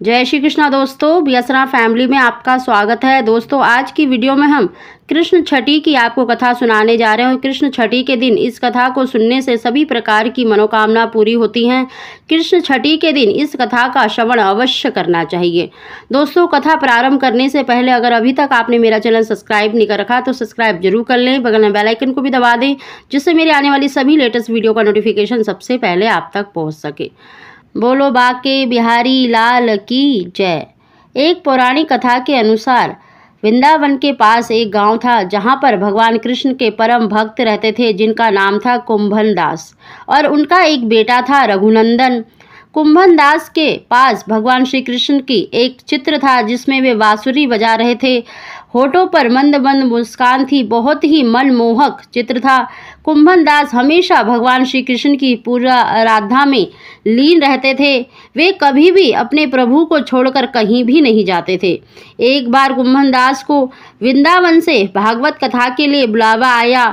जय श्री कृष्णा दोस्तों, बीएसरा फैमिली में आपका स्वागत है। दोस्तों, आज की वीडियो में हम कृष्ण छठी की आपको कथा सुनाने जा रहे हैं। कृष्ण छठी के दिन इस कथा को सुनने से सभी प्रकार की मनोकामना पूरी होती हैं। कृष्ण छठी के दिन इस कथा का श्रवण अवश्य करना चाहिए। दोस्तों, कथा प्रारंभ करने से पहले अगर अभी तक आपने मेरा चैनल सब्सक्राइब नहीं कर रखा तो सब्सक्राइब जरूर कर लें, बगल में बेल आइकन को भी दबा दें, जिससे मेरे आने वाली सभी लेटेस्ट वीडियो का नोटिफिकेशन सबसे पहले आप तक पहुँच सके। बोलो बाके बिहारी लाल की जय। एक पौराणिक कथा के अनुसार वृंदावन के पास एक गांव था, जहां पर भगवान कृष्ण के परम भक्त रहते थे, जिनका नाम था कुंभन दास, और उनका एक बेटा था रघुनंदन। कुंभन दास के पास भगवान श्री कृष्ण की एक चित्र था, जिसमें वे बांसुरी बजा रहे थे। होठों पर मंद मंद मुस्कान थी। बहुत ही मनमोहक चित्र था। कुंभन दास हमेशा भगवान श्री कृष्ण की पूजा आराधना में लीन रहते थे। वे कभी भी अपने प्रभु को छोड़कर कहीं भी नहीं जाते थे। एक बार कुंभन दास को वृंदावन से भागवत कथा के लिए बुलावा आया।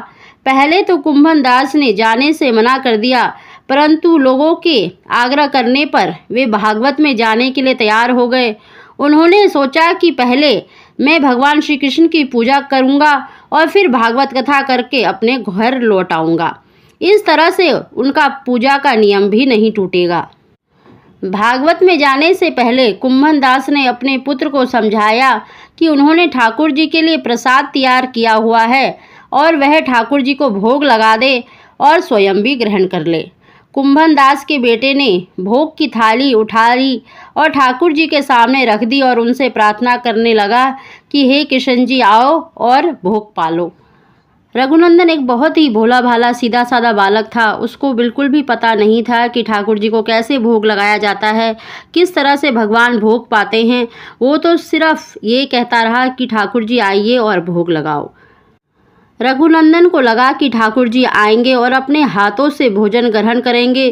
पहले तो कुंभन दास ने जाने से मना कर दिया, परंतु लोगों के आग्रह करने पर वे भागवत में जाने के लिए तैयार हो गए। उन्होंने सोचा कि पहले मैं भगवान श्री कृष्ण की पूजा करूंगा और फिर भागवत कथा करके अपने घर लौट आऊंगा। इस तरह से उनका पूजा का नियम भी नहीं टूटेगा। भागवत में जाने से पहले कुंभन दास ने अपने पुत्र को समझाया कि उन्होंने ठाकुर जी के लिए प्रसाद तैयार किया हुआ है और वह ठाकुर जी को भोग लगा दे और स्वयं भी ग्रहण कर ले। कुंभन दास के बेटे ने भोग की थाली उठा ली और ठाकुर जी के सामने रख दी और उनसे प्रार्थना करने लगा कि हे कृष्ण जी, आओ और भोग पालो। रघुनंदन एक बहुत ही भोला भाला सीधा साधा बालक था। उसको बिल्कुल भी पता नहीं था कि ठाकुर जी को कैसे भोग लगाया जाता है, किस तरह से भगवान भोग पाते हैं। वो तो सिर्फ ये कहता रहा कि ठाकुर जी आइए और भोग लगाओ। रघुनंदन को लगा कि ठाकुर जी आएंगे और अपने हाथों से भोजन ग्रहण करेंगे।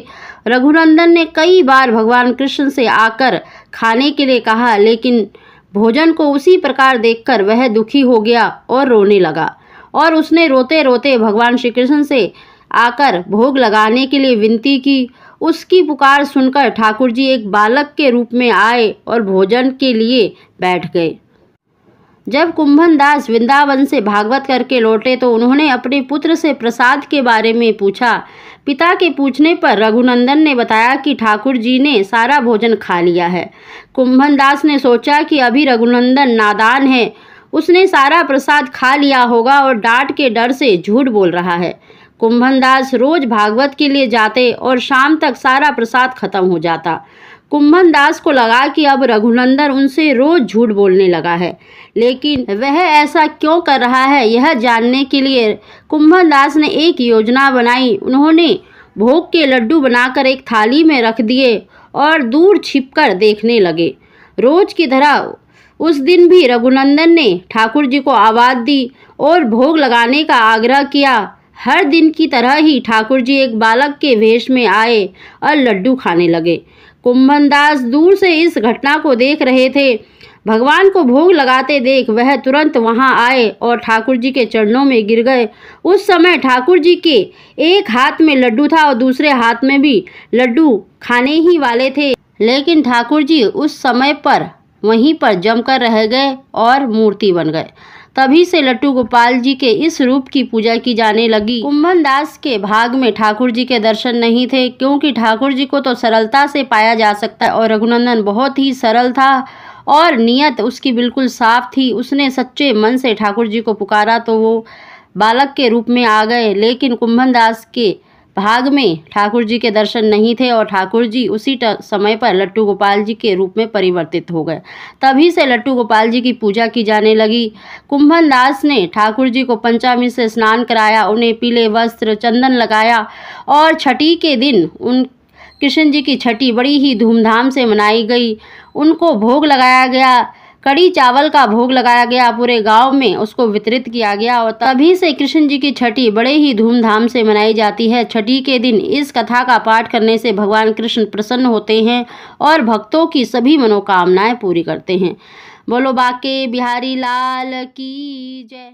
रघुनंदन ने कई बार भगवान कृष्ण से आकर खाने के लिए कहा, लेकिन भोजन को उसी प्रकार देखकर वह दुखी हो गया और रोने लगा, और उसने रोते रोते भगवान श्री कृष्ण से आकर भोग लगाने के लिए विनती की। उसकी पुकार सुनकर ठाकुर जी एक बालक के रूप में आए और भोजन के लिए बैठ गए। जब कुंभन दास वृंदावन से भागवत करके लौटे तो उन्होंने अपने पुत्र से प्रसाद के बारे में पूछा। पिता के पूछने पर रघुनंदन ने बताया कि ठाकुर जी ने सारा भोजन खा लिया है। कुंभन दास ने सोचा कि अभी रघुनंदन नादान है, उसने सारा प्रसाद खा लिया होगा और डांट के डर से झूठ बोल रहा है। कुंभन दास रोज भागवत के लिए जाते और शाम तक सारा प्रसाद खत्म हो जाता। कुंभन दास को लगा कि अब रघुनंदन उनसे रोज झूठ बोलने लगा है, लेकिन वह ऐसा क्यों कर रहा है, यह जानने के लिए कुंभन दास ने एक योजना बनाई। उन्होंने भोग के लड्डू बनाकर एक थाली में रख दिए और दूर छिपकर देखने लगे। रोज की तरह उस दिन भी रघुनंदन ने ठाकुर जी को आवाज़ दी और भोग लगाने का आग्रह किया। हर दिन की तरह ही ठाकुर जी एक बालक के वेश में आए और लड्डू खाने लगे। कुंभन दास दूर से इस घटना को देख रहे थे। भगवान को भोग लगाते देख वह तुरंत वहां आए और ठाकुर जी के चरणों में गिर गए। उस समय ठाकुर जी के एक हाथ में लड्डू था और दूसरे हाथ में भी लड्डू खाने ही वाले थे, लेकिन ठाकुर जी उस समय पर वहीं पर जमकर रह गए और मूर्ति बन गए। तभी से लट्टू गोपाल जी के इस रूप की पूजा की जाने लगी। कुंभन दास के भाग में ठाकुर जी के दर्शन नहीं थे, क्योंकि ठाकुर जी को तो सरलता से पाया जा सकता है और रघुनंदन बहुत ही सरल था और नियत उसकी बिल्कुल साफ थी। उसने सच्चे मन से ठाकुर जी को पुकारा तो वो बालक के रूप में आ गए, लेकिन कुंभन दास के भाग में ठाकुर जी के दर्शन नहीं थे और ठाकुर जी उसी समय पर लट्टू गोपाल जी के रूप में परिवर्तित हो गए। तभी से लट्टू गोपाल जी की पूजा की जाने लगी। कुंभन दास ने ठाकुर जी को पंचामृत से स्नान कराया, उन्हें पीले वस्त्र चंदन लगाया और छठी के दिन उन कृष्ण जी की छठी बड़ी ही धूमधाम से मनाई गई। उनको भोग लगाया गया, कड़ी चावल का भोग लगाया गया, पूरे गांव में उसको वितरित किया गया और तभी से कृष्ण जी की छठी बड़े ही धूमधाम से मनाई जाती है। छठी के दिन इस कथा का पाठ करने से भगवान कृष्ण प्रसन्न होते हैं और भक्तों की सभी मनोकामनाएं पूरी करते हैं। बोलो बाके बिहारी लाल की जय।